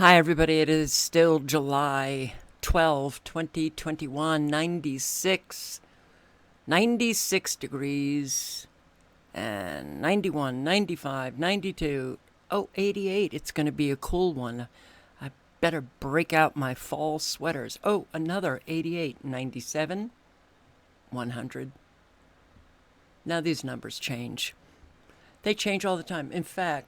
Hi, everybody. It is still July 12, 2021, 96 degrees, and 91, 95, 92. Oh, 88. It's going to be a cool one. I better break out my fall sweaters. Oh, another 88, 97, 100. Now these numbers change. They change all the time. In fact,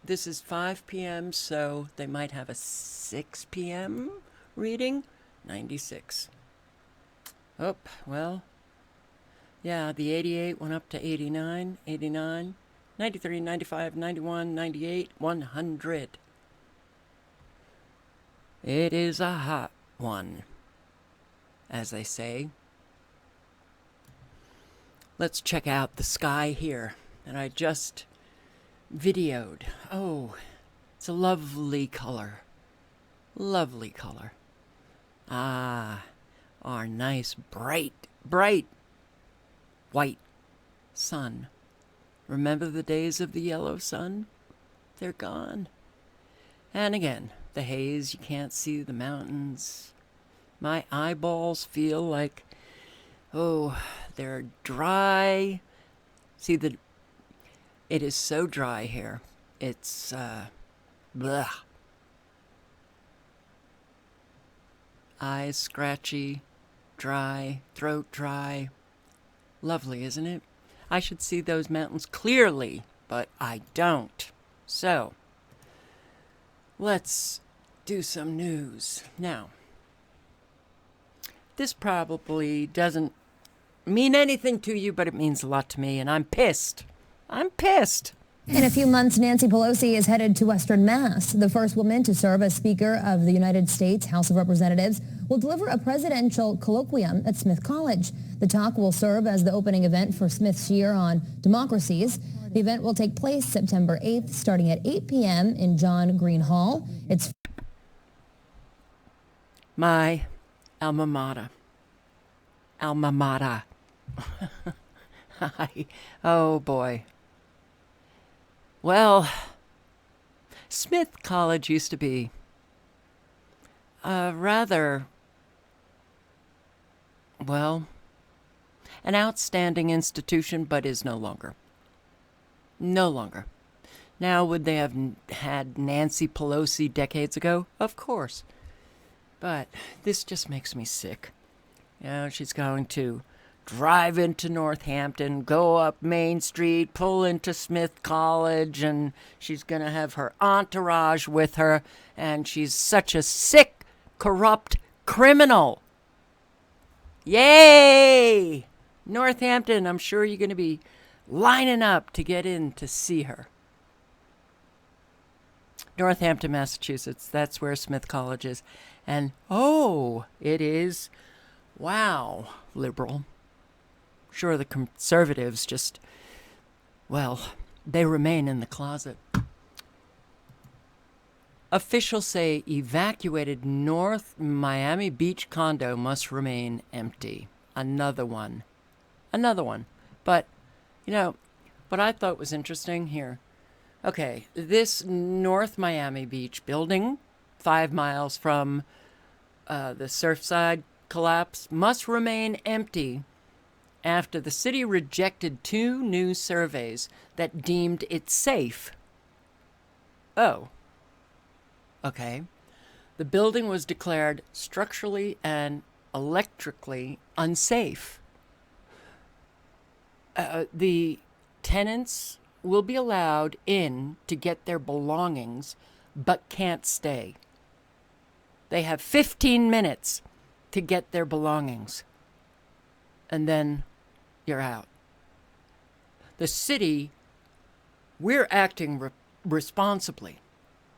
this is 5 p.m., so they might have a 6 p.m. reading. 96. Oh, well, yeah, the 88 went up to 89, 89, 93, 95, 91, 98, 100. It is a hot one, as they say. Let's check out the sky here. And I just videoed. Oh, it's a lovely color. Lovely color. Ah, our nice bright white sun. Remember the days of the yellow sun? They're gone. And again, the haze, you can't see the mountains. My eyeballs feel like, they're dry. See, it is so dry here. It's, blah. Eyes scratchy, dry, throat dry. Lovely, isn't it? I should see those mountains clearly, but I don't. So, let's do some news. Now, this probably doesn't mean anything to you, but it means a lot to me, and I'm pissed. I'm pissed. In a few months, Nancy Pelosi is headed to Western Mass. The first woman to serve as Speaker of the United States House of Representatives will deliver a presidential colloquium at Smith College. The talk will serve as the opening event for Smith's year on democracies. The event will take place September 8th, starting at 8 p.m. in John Green Hall. It's my alma mater. Alma mater. Oh, boy. Well, Smith College used to be rather, an outstanding institution, but is no longer. No longer. Now, would they have had Nancy Pelosi decades ago? Of course. But this just makes me sick. She's going to drive into Northampton, go up Main Street, pull into Smith College, and she's going to have her entourage with her, and she's such a sick, corrupt criminal. Yay! Northampton, I'm sure you're going to be lining up to get in to see her. Northampton, Massachusetts, that's where Smith College is. And, it is, wow, liberal. Sure, the conservatives just, they remain in the closet. Officials say evacuated North Miami Beach condo must remain empty. Another one. But, what I thought was interesting here. Okay, this North Miami Beach building, 5 miles from the Surfside collapse, must remain empty after the city rejected 2 new surveys that deemed it safe. Oh. Okay. The building was declared structurally and electrically unsafe. The tenants will be allowed in to get their belongings, but can't stay. They have 15 minutes to get their belongings. And then you're out. The city, we're acting responsibly.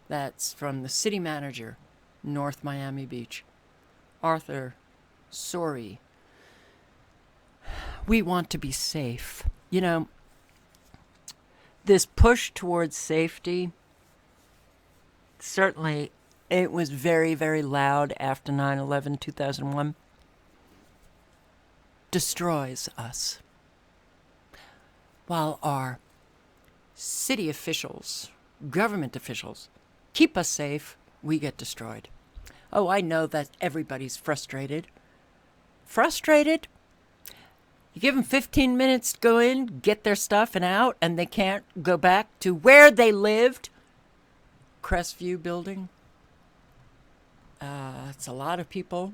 That's from the city manager, North Miami Beach, Arthur Sorry. We want to be safe. This push towards safety, certainly it was very, very loud after 9/11, 2001. Destroys us. While our city officials, government officials, keep us safe, we get destroyed. Oh, I know that everybody's frustrated. Frustrated? You give them 15 minutes to go in, get their stuff and out, and they can't go back to where they lived. Crestview building. It's a lot of people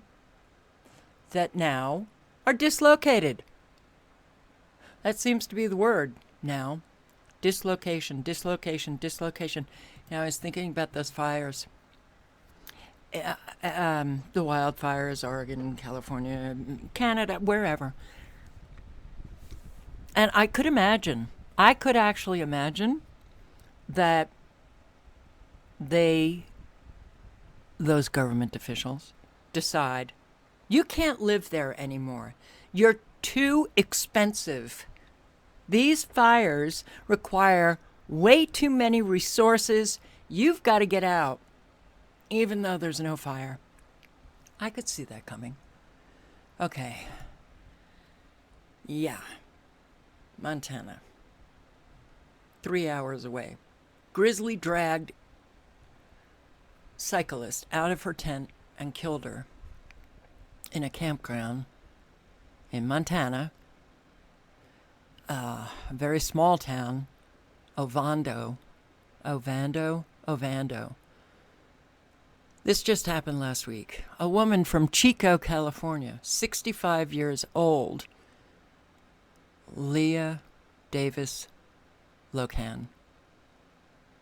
that now are dislocated. That seems to be the word now. Dislocation, dislocation, dislocation. Now I was thinking about those fires. The wildfires, Oregon, California, Canada, wherever. And I could actually imagine that those government officials decide, you can't live there anymore. You're too expensive. These fires require way too many resources. You've got to get out, even though there's no fire. I could see that coming. Okay. Yeah. Montana. 3 hours away. Grizzly dragged cyclist out of her tent and killed her in a campground in Montana, a very small town, Ovando. This just happened last week. A woman from Chico, California, 65 years old, Leah Davis Locan,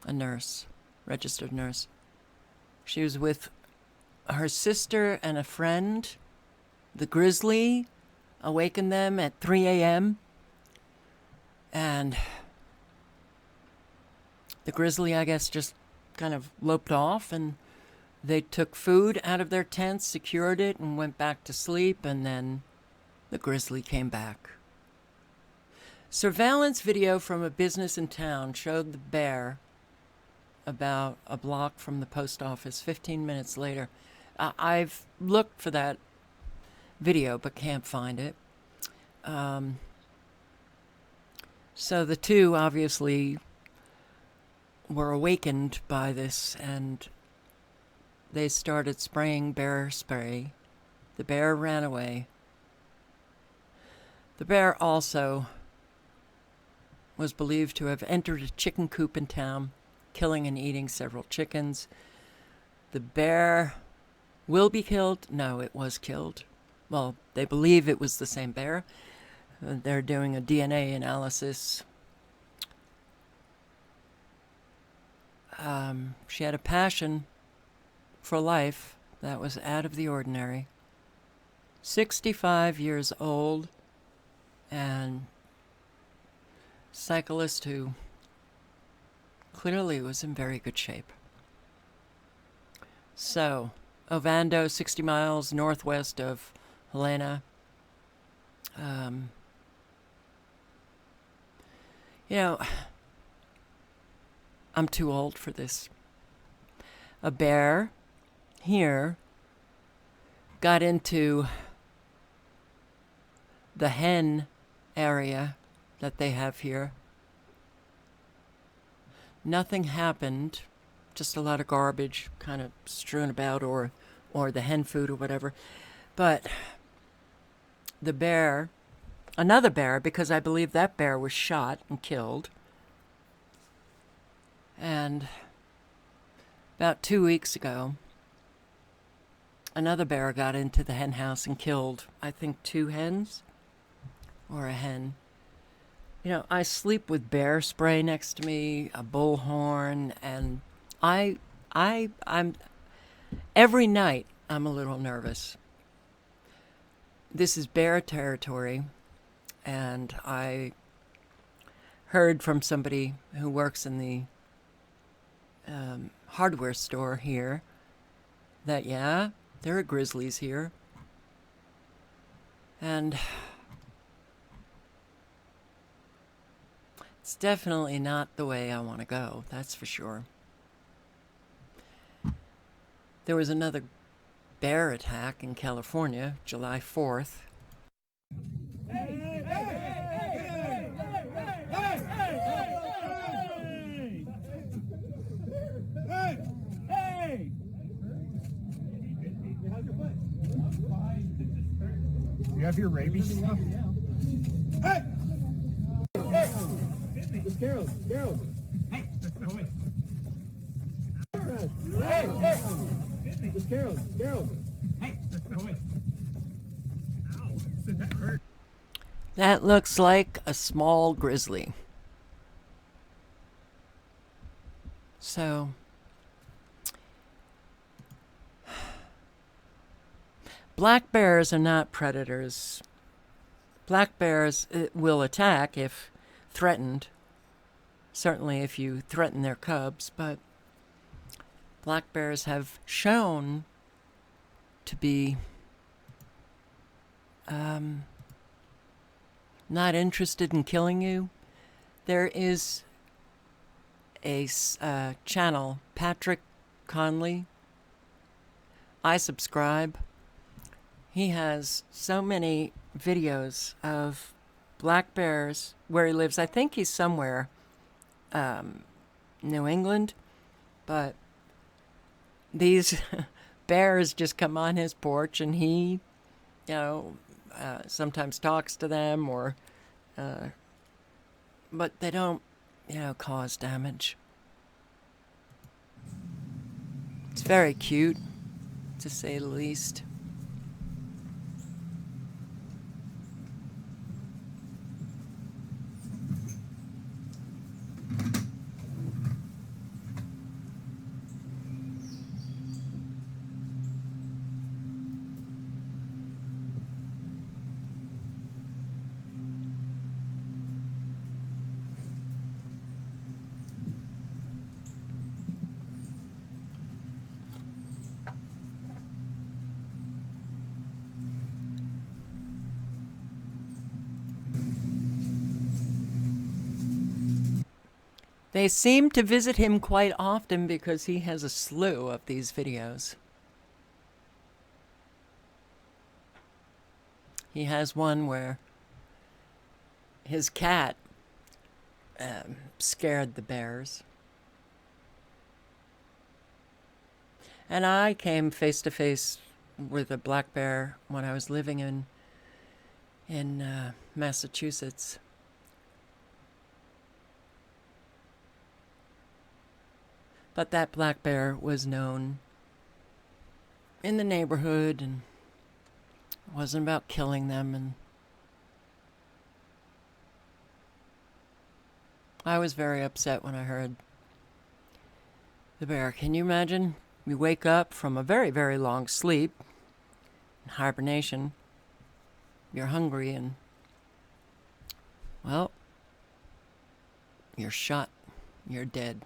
a nurse, registered nurse. She was with her sister and a friend. The grizzly awakened them at 3 a.m. And the grizzly, I guess, just kind of loped off, and they took food out of their tents, secured it, and went back to sleep, and then the grizzly came back. Surveillance video from a business in town showed the bear about a block from the post office 15 minutes later. I've looked for that video but can't find it. So the two obviously were awakened by this, and they started spraying bear spray. The bear ran away. The bear also was believed to have entered a chicken coop in town, killing and eating several chickens. The bear will be killed. No, it was killed. Well, they believe it was the same bear. They're doing a DNA analysis. She had a passion for life that was out of the ordinary. 65 years old, and cyclist who clearly was in very good shape. So, Ovando, 60 miles northwest of Helena. I'm too old for this. A bear here got into the hen area that they have here. Nothing happened, just a lot of garbage kind of strewn about, or the hen food or whatever. But the bear, another bear, because I believe that bear was shot and killed. And about 2 weeks ago, another bear got into the hen house and killed, I think, 2 hens or a hen. I sleep with bear spray next to me, a bullhorn, and I'm every night I'm a little nervous. This is bear territory, and I heard from somebody who works in the hardware store here that, yeah, there are grizzlies here. And it's definitely not the way I want to go, that's for sure. There was another bear attack in California, July 4th. You have your rabies stuff? Hey! Hey! It's Carol. Carol. Hey! Hey! Hey! It's Carol. Carol. Hey! Ow. That hurt. That looks like a small grizzly. So, black bears are not predators. Black bears will attack if threatened, certainly if you threaten their cubs, but black bears have shown to be not interested in killing you. There is a channel, Patrick Conley. I subscribe. He has so many videos of black bears where he lives. I think he's somewhere, New England, but these bears just come on his porch and he, sometimes talks to them or, but they don't, cause damage. It's very cute, to say the least. They seem to visit him quite often because he has a slew of these videos. He has one where his cat scared the bears. And I came face to face with a black bear when I was living in Massachusetts. But that black bear was known in the neighborhood and it wasn't about killing them. And I was very upset when I heard the bear. Can you imagine? You wake up from a very, very long sleep, hibernation, you're hungry and, well, you're shot, you're dead.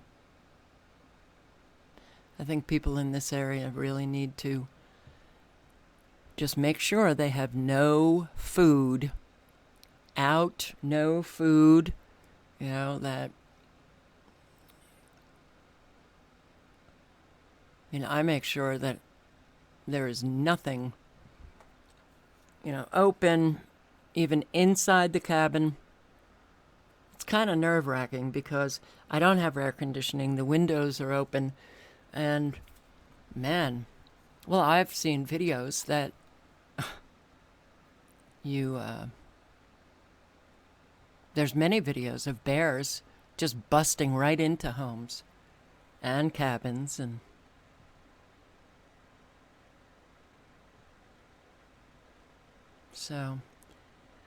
I think people in this area really need to just make sure they have no food out, no food, that, I make sure that there is nothing, open, even inside the cabin. It's kind of nerve-wracking because I don't have air conditioning, the windows are open. And, man, well, I've seen videos that there's many videos of bears just busting right into homes and cabins. And so,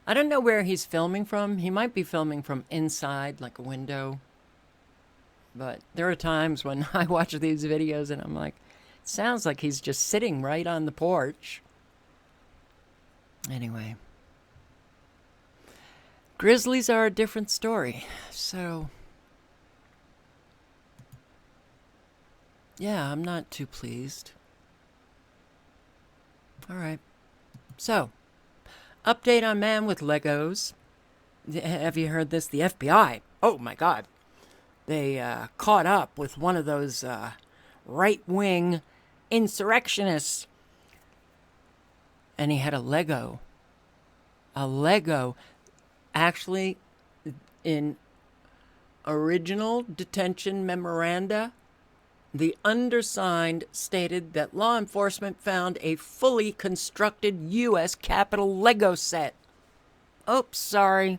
I don't know where he's filming from. He might be filming from inside, like a window. But there are times when I watch these videos and I'm like, it sounds like he's just sitting right on the porch. Anyway. Grizzlies are a different story. So, yeah, I'm not too pleased. All right. So, update on man with Legos. Have you heard this? The FBI. Oh, my God. They caught up with one of those right-wing insurrectionists. And he had a Lego. A Lego. Actually, in original detention memoranda, The undersigned stated that law enforcement found a fully constructed U.S. Capitol Lego set. Oops, sorry.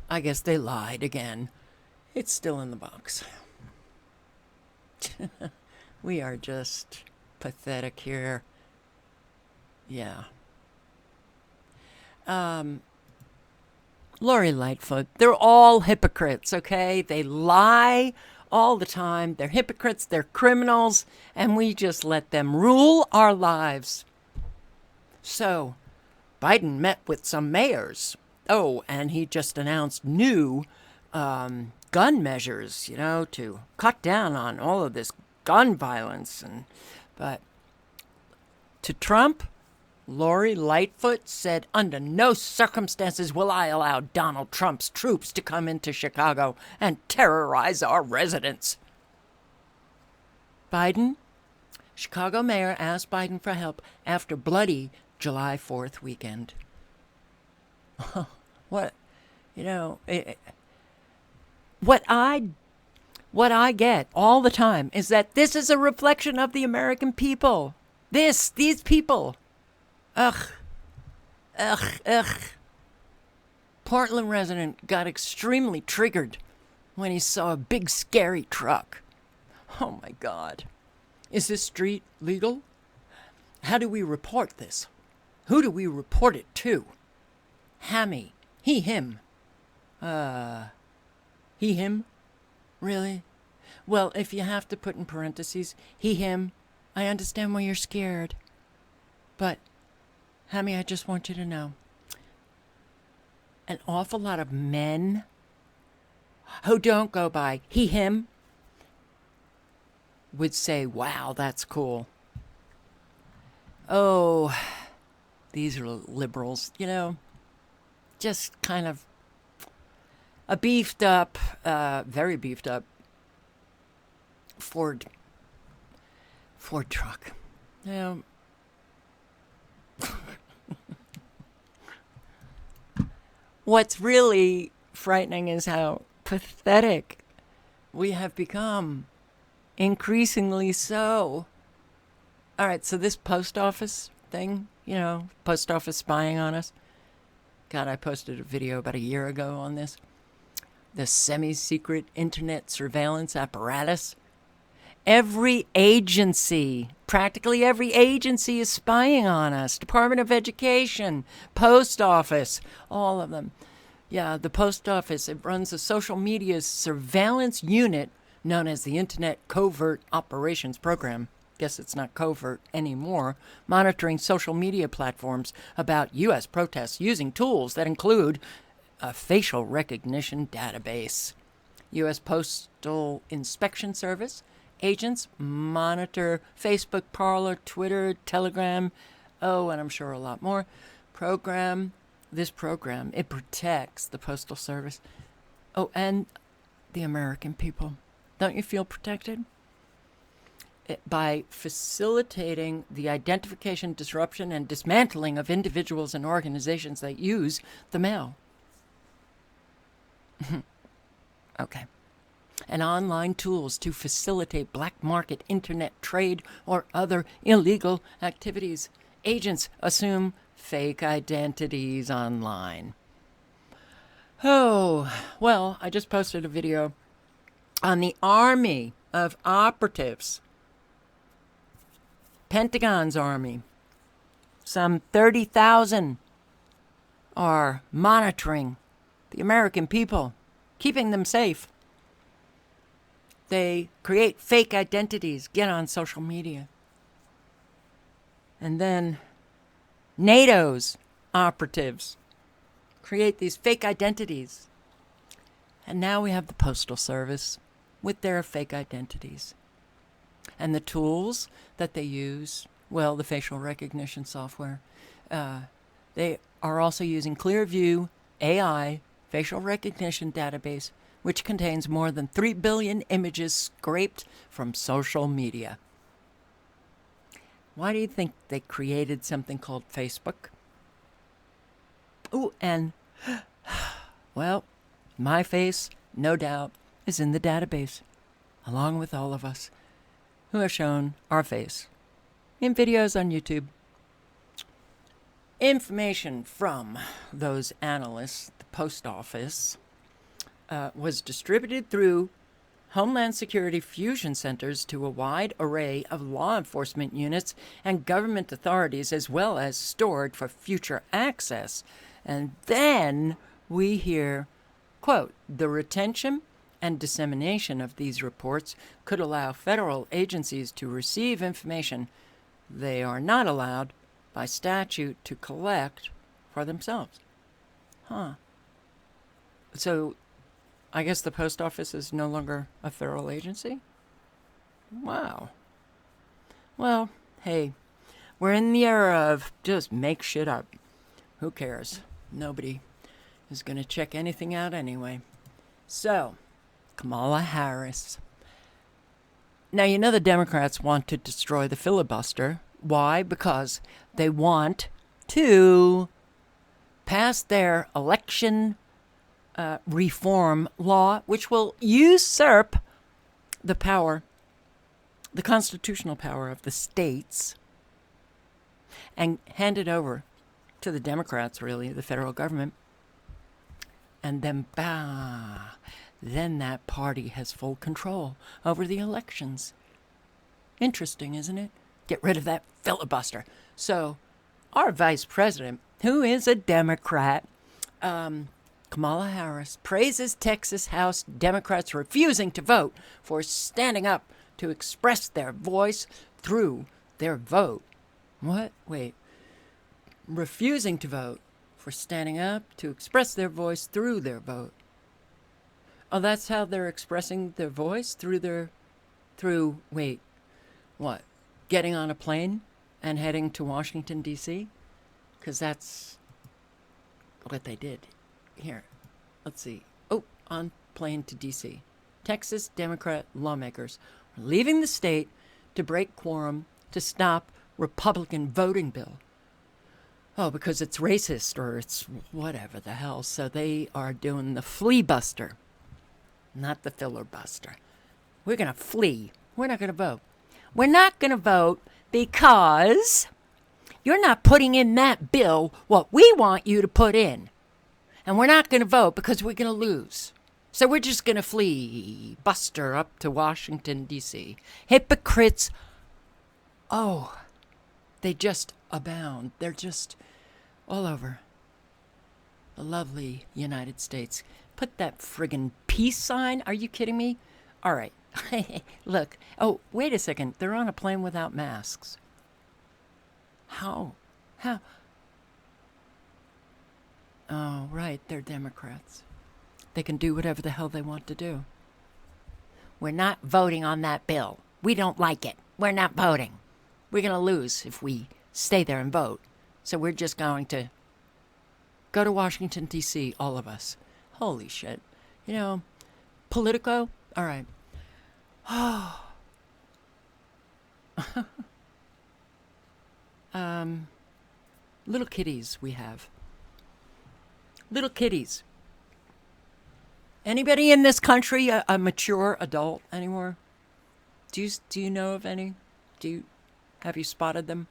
I guess they lied again. It's still in the box. We are just pathetic here. Yeah. Lori Lightfoot, they're all hypocrites, okay? They lie all the time. They're hypocrites, they're criminals, and we just let them rule our lives. So, Biden met with some mayors. Oh, and he just announced new gun measures, to cut down on all of this gun violence. But to Trump, Lori Lightfoot said, under no circumstances will I allow Donald Trump's troops to come into Chicago and terrorize our residents. Biden, Chicago mayor asked Biden for help after bloody July 4th weekend. What I get all the time is that this is a reflection of the American people. These people. Ugh. Portland resident got extremely triggered when he saw a big scary truck. Oh my God. Is this street legal? How do we report this? Who do we report it to? Hammy. He, him. He, him? Really? Well, if you have to put in parentheses, he, him, I understand why you're scared. But, Hammy, I just want you to know, an awful lot of men who don't go by he, him, would say, wow, that's cool. Oh, these are liberals, just kind of a beefed up, very beefed up Ford truck. What's really frightening is how pathetic we have become. Increasingly so. All right, so this post office thing, post office spying on us. God, I posted a video about a year ago on this. The semi-secret internet surveillance apparatus. Every agency, practically every agency is spying on us. Department of Education, Post Office, all of them. Yeah, the Post Office, it runs a social media surveillance unit known as the Internet Covert Operations Program. Guess it's not covert anymore, monitoring social media platforms about U.S. protests using tools that include a facial recognition database. U.S. Postal Inspection Service agents monitor Facebook, Parler, Twitter, Telegram, and I'm sure a lot more. This program, it protects the Postal Service. Oh, and the American people. Don't you feel protected? By facilitating the identification, disruption, and dismantling of individuals and organizations that use the mail. Okay. And online tools to facilitate black market internet trade or other illegal activities. Agents assume fake identities online. Oh, well, I just posted a video on the army of operatives. Pentagon's army. Some 30,000 are monitoring the American people, keeping them safe. They create fake identities, get on social media. And then NATO's operatives create these fake identities. And now we have the Postal Service with their fake identities. And the tools that they use, well, the facial recognition software, they are also using Clearview AI facial recognition database, which contains more than 3 billion images scraped from social media. Why do you think they created something called Facebook? Ooh, and, well, my face, no doubt, is in the database, along with all of us. who have shown our face in videos on YouTube. Information from those analysts, the post office, was distributed through Homeland Security fusion centers to a wide array of law enforcement units and government authorities, as well as stored for future access. And then we hear, quote, the retention and dissemination of these reports could allow federal agencies to receive information they are not allowed by statute to collect for themselves. Huh. So I guess the post office is no longer a federal agency? Wow. Well, hey, we're in the era of just make shit up. Who cares? Nobody is going to check anything out anyway. So, Kamala Harris. Now, you know the Democrats want to destroy the filibuster. Why? Because they want to pass their election reform law, which will usurp the power, the constitutional power of the states, and hand it over to the Democrats, really, the federal government. And then, then that party has full control over the elections. Interesting, isn't it? Get rid of that filibuster. So, our vice president, who is a Democrat, Kamala Harris, praises Texas House Democrats refusing to vote for standing up to express their voice through their vote. What? Wait. Refusing to vote for standing up to express their voice through their vote. Oh, that's how they're expressing their voice? Wait, what? Getting on a plane and heading to Washington, D.C.? Because that's what they did. Here, let's see. Oh, on plane to D.C. Texas Democrat lawmakers are leaving the state to break quorum to stop Republican voting bill. Oh, because it's racist or it's whatever the hell. So they are doing the fleabuster, not the filibuster. We're going to flee. We're not going to vote. We're not going to vote because you're not putting in that bill what we want you to put in. And we're not going to vote because we're going to lose. So we're just going to flee, buster up to Washington, D.C. Hypocrites, oh, they just abound. They're just all over the lovely United States. Put that friggin' peace sign. Are you kidding me? All right. Look. Oh, wait a second. They're on a plane without masks. How? Oh, right. They're Democrats. They can do whatever the hell they want to do. We're not voting on that bill. We don't like it. We're not voting. We're going to lose if we stay there and vote. So we're just going to go to Washington, D.C., all of us. Holy shit. You know, Politico? All right. Oh. Little kitties we have. Little kitties. Anybody in this country a mature adult anymore? Do you know of any? Have you spotted them?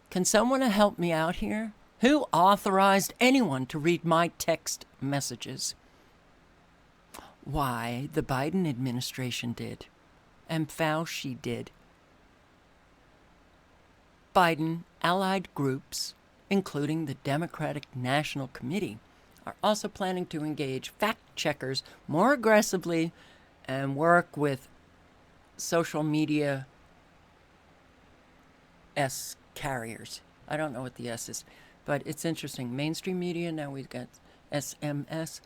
Can someone help me out here? Who authorized anyone to read my text messages? Why, the Biden administration did. And Fauci did. Biden allied groups, including the Democratic National Committee, are also planning to engage fact checkers more aggressively and work with social media S carriers. I don't know what the S is, but it's interesting. Mainstream media, now we've got SMS.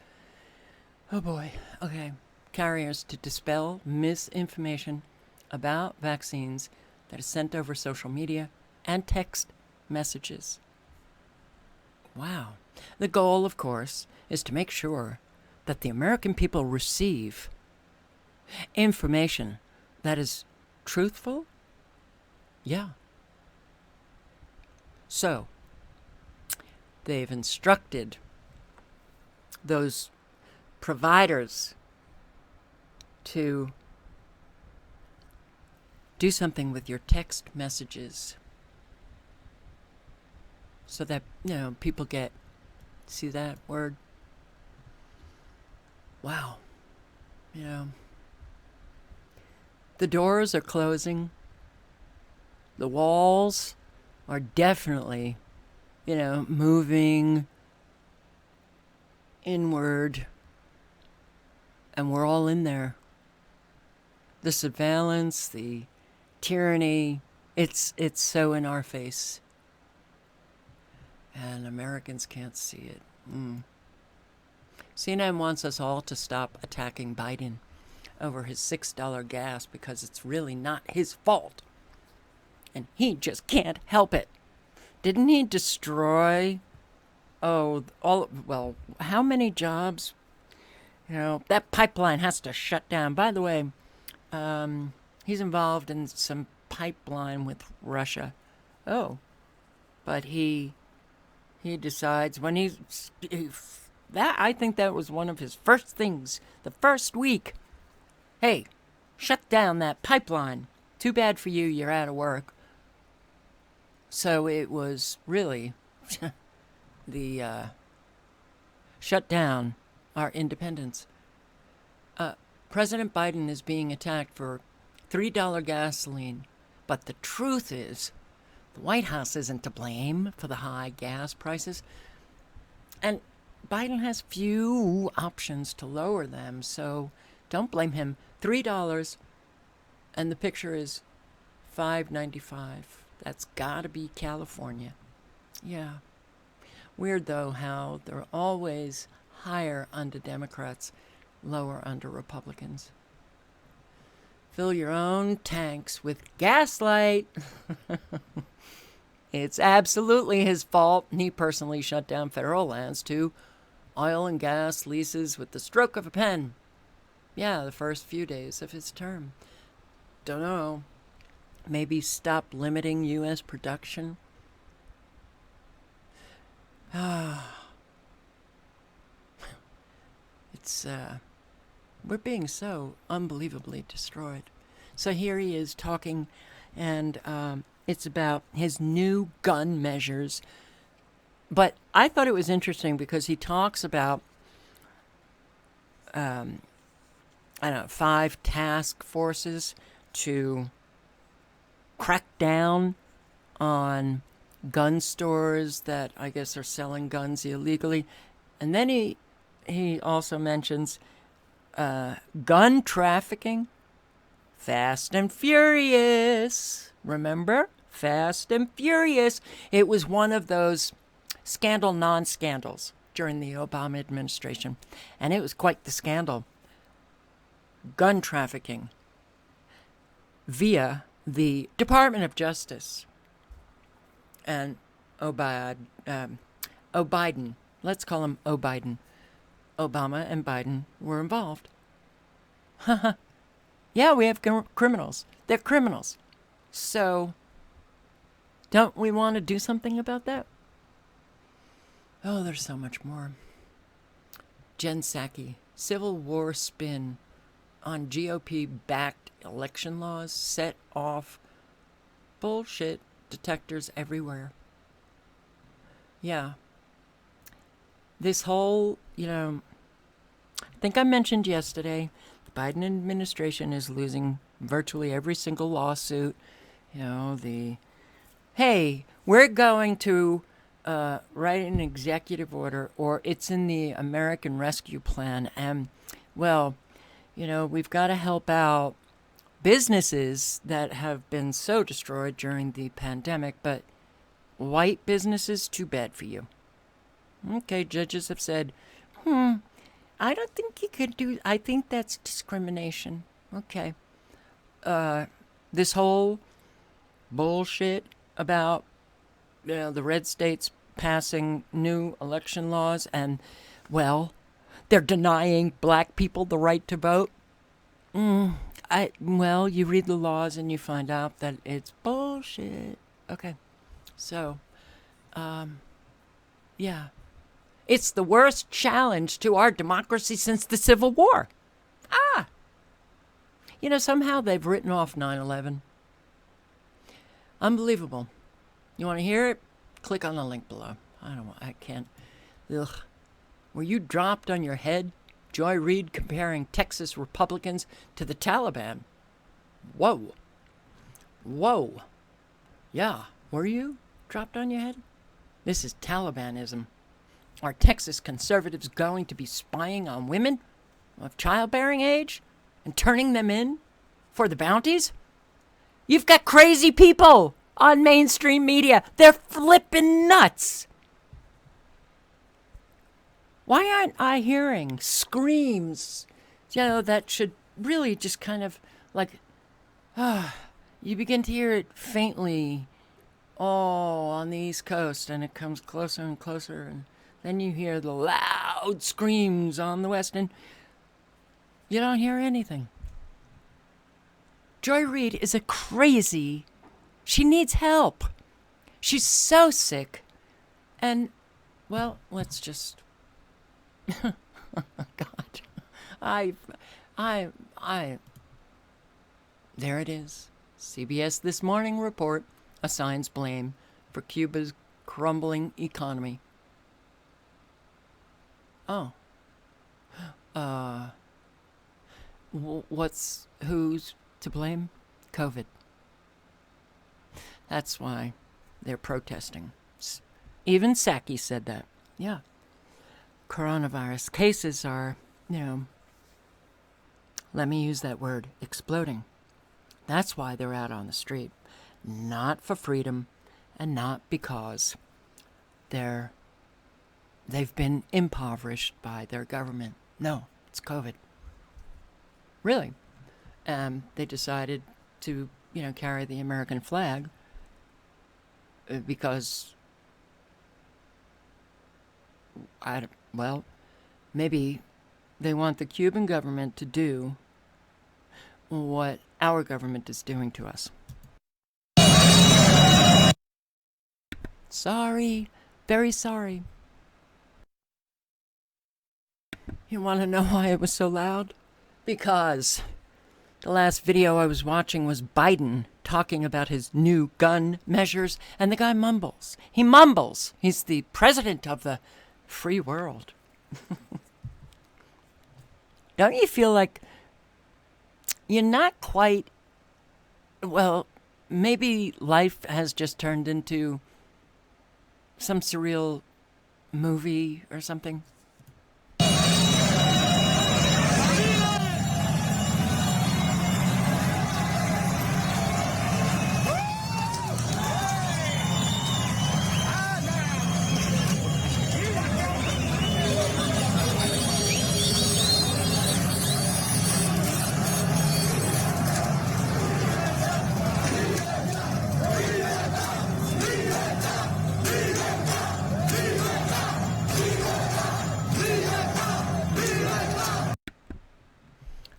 Oh boy. Okay. Carriers to dispel misinformation about vaccines that is sent over social media and text messages. Wow. The goal, of course, is to make sure that the American people receive information that is truthful. Yeah. So, they've instructed those providers to do something with your text messages so that, people get, see that word? Wow. The doors are closing. The walls are definitely, moving inward. And we're all in there. The surveillance, the tyranny, it's so in our face. And Americans can't see it. CNN wants us all to stop attacking Biden over his $6 gas because it's really not his fault. And he just can't help it. Didn't he destroy, how many jobs? That pipeline has to shut down. By the way, he's involved in some pipeline with Russia. Oh, but he decides when I think that was one of his first things, the first week. Hey, shut down that pipeline. Too bad for you, you're out of work. So it was really the shut down our independence. President Biden is being attacked for $3 gasoline, but the truth is the White House isn't to blame for the high gas prices. And Biden has few options to lower them, so don't blame him. $3, and the picture is $5.95. That's gotta be California. Yeah. Weird, though, how they're always higher under Democrats, lower under Republicans. Fill your own tanks with gaslight. It's absolutely his fault. He personally shut down federal lands to oil and gas leases with the stroke of a pen. Yeah, the first few days of his term. Don't know. Maybe stop limiting U.S. production. It's, we're being so unbelievably destroyed. So here he is talking, and it's about his new gun measures. But I thought it was interesting because he talks about, 5 task forces to crack down on gun stores that I guess are selling guns illegally. And then he also mentions gun trafficking. Fast and Furious. Remember? Fast and Furious. It was one of those scandal non-scandals during the Obama administration. And it was quite the scandal. Gun trafficking via the Department of Justice. And Biden, let's call him Biden. Obama and Biden were involved. Yeah, we have criminals. They're criminals. So, don't we want to do something about that? Oh, there's so much more. Jen Psaki, Civil War spin on GOP-backed election laws set off bullshit detectors everywhere. Yeah. This whole, I think I mentioned yesterday, the Biden administration is losing virtually every single lawsuit. Hey, we're going to write an executive order, or it's in the American Rescue Plan, and, we've got to help out businesses that have been so destroyed during the pandemic, but white businesses, too bad for you. Okay, judges have said, I don't think you could do, I think that's discrimination. Okay. This whole bullshit about the red states passing new election laws and, they're denying black people the right to vote. You read the laws and you find out that it's bullshit. Okay. So, yeah. It's the worst challenge to our democracy since the Civil War. Somehow they've written off 9/11. Unbelievable. You want to hear it? Click on the link below. I can't. Ugh. Were you dropped on your head? Joy Reid comparing Texas Republicans to the Taliban. Whoa. Whoa. Yeah, were you dropped on your head? This is Talibanism. Are Texas conservatives going to be spying on women of childbearing age and turning them in for the bounties? You've got crazy people on mainstream media. They're flipping nuts. Why aren't I hearing screams, that should really just kind of like, you begin to hear it faintly, on the East Coast, and it comes closer and closer, and then you hear the loud screams on the West, and you don't hear anything. Joy Reid is a crazy. She needs help. She's so sick. And, well, let's just... God. There it is. CBS This Morning report assigns blame for Cuba's crumbling economy. Oh. Who's to blame? COVID. That's why they're protesting. Even Psaki said that. Yeah. Coronavirus cases are, let me use that word, exploding. That's why they're out on the street. Not for freedom, and not because they've been impoverished by their government. No, it's COVID. Really. They decided to, carry the American flag because, maybe they want the Cuban government to do what our government is doing to us. Sorry, very sorry. You want to know why it was so loud? Because the last video I was watching was Biden talking about his new gun measures, and the guy mumbles. He mumbles. He's the president of the free world. Don't you feel like you're not quite... Well, maybe life has just turned into some surreal movie or something?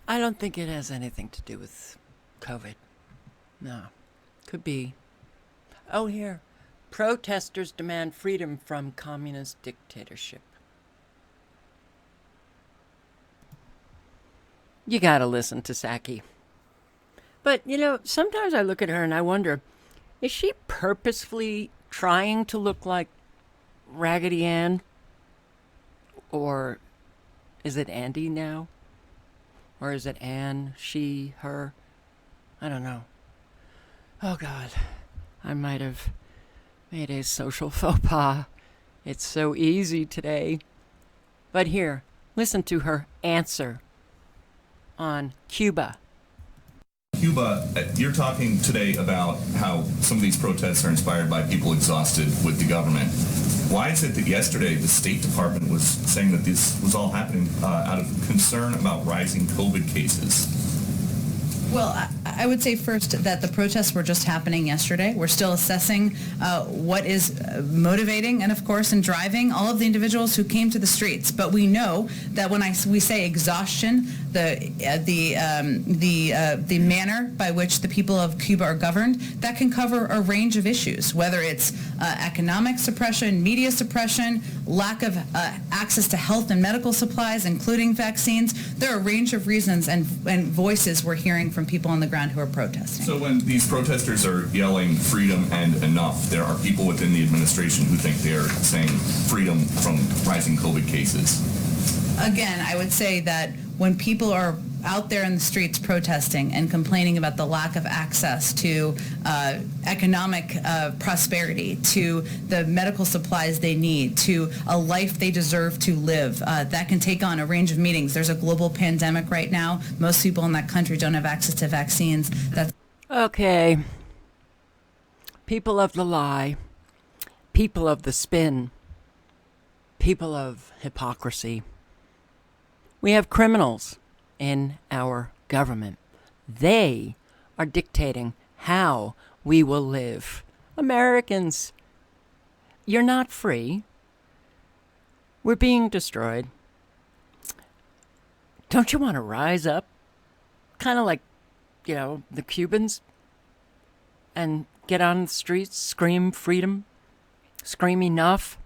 I don't think it has anything to do with COVID. No. Could be. Oh, here. Protesters demand freedom from communist dictatorship. You gotta listen to Psaki. But, sometimes I look at her and I wonder, is she purposefully trying to look like Raggedy Ann? Or is it Andy now? Or is it Anne, she, her? I don't know. Oh, God. I might have made a social faux pas. It's so easy today. But here, listen to her answer on Cuba. Cuba, you're talking today about how some of these protests are inspired by people exhausted with the government. Why is it that yesterday the State Department was saying that this was all happening out of concern about rising COVID cases? Well, I would say first that the protests were just happening yesterday. We're still assessing what is motivating and, of course, and driving all of the individuals who came to the streets. But we know that when we say exhaustion, the manner by which the people of Cuba are governed, that can cover a range of issues, whether it's economic suppression, media suppression, lack of access to health and medical supplies, including vaccines. There are a range of reasons and voices we're hearing from people on the ground not who are protesting. So when these protesters are yelling freedom and enough, there are people within the administration who think they're saying freedom from rising COVID cases. Again, I would say that when people are out there in the streets protesting and complaining about the lack of access to economic prosperity, to the medical supplies they need, to a life they deserve to live, that can take on a range of meanings. There's a global pandemic right now. Most people in that country don't have access to vaccines. That's Okay. People of the lie, people of the spin, people of hypocrisy. We have criminals in our government. They are dictating how we will live. Americans, you're not free. We're being destroyed. Don't you want to rise up? Kind of like, the Cubans, and get on the streets, scream freedom, scream enough?